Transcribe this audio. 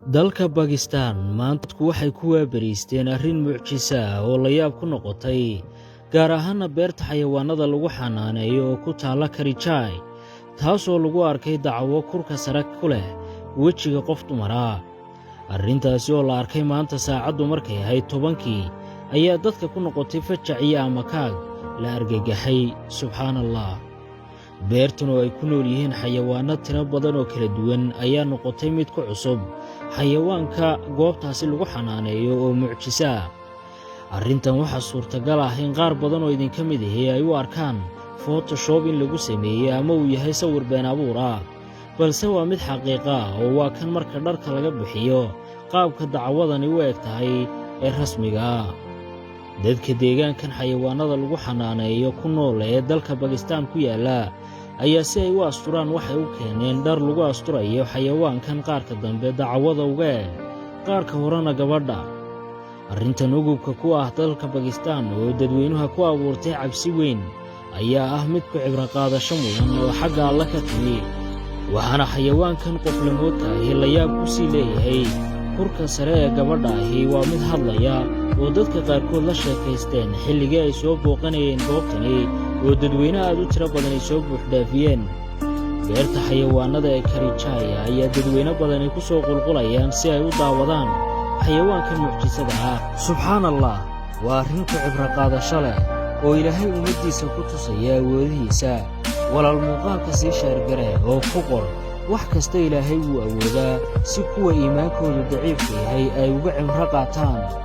dalka Bakistan maanta dadku waxay ku waabariisteen arrin mucjiso ah oo la yaab ku noqotay, gaar ahaana beerta xayawaanada lagu xanaaneeyo oo ku taalla Karijai, taasoo lagu arkay dacwo kurka sare ku leh wejiga qof dumar ah. Arrintaasi oo la arkay maanta saacaddu markay ahayd 10-kii ayaa dadka ku noqotay fajac iyo amakaag la argagaxay. Subxaanallah, beertan oo ay ku nool yihiin xayawaano tiro badan oo kala duwan ayaa noqotay mid ku cusub xayawaanka goobtaasi lagu xanaaneeyo oo mucjiso ah. Arrintan waxaa suurtagal ah in qaar badan oo idinka mid ahi ay u arkaan Photoshop in lagu sameeyey ama uu yahay sawir been abuur ah, balse waa mid xaqiiqo ah oo waa kan marka dharka laga bixiyo qaabka dacwadani u eg tahay ee rasmiga ah. Dadka deegaankan xayawaanada lagu xanaaneeyo ku nool ee dalka Bakistan ku yaalla ayaa si ay u asturaan waxay u keeneen dhar lagu asturayo xayawaankan qaarka dambe dacwada uga eg qaarka horena gabadha. Arrintan ugubka ku ah dalka Bakistan oo dadweynuhu ku abuurtay cabsi weyn ayaa ah mid ku cibro qaadasho mudan oo xagga Alle ka timi, waxaana xayawaankan qof lamoodka ahi la yaab ku sii leeyahay. Kurka sare ee gabadha ahi waa mid hadlaya oo dadka qaarkood la sheekaysteen xilligii ay soo booqanayeen goobtani oo dadweyne aad u tiro badan ay soo buuxdhaafiyeen. Beerta xayawaanada ee Karijai ayaa dadweyne badani ku soo qulqulayaan si ay u daawadaan xayawaanka mucjisada ah. Subxaanallah, waa arrin ku cibro qaadasho leh oo Ilaahay ummaddiisa ku tusaya awoodihiisa. Walaal muuqaalka sii sheergare oo ku qor wax kasta Ilaahay wuu awoodaa si kuwa iimaankoodu daciifka yahay ay uga cibro qaataan.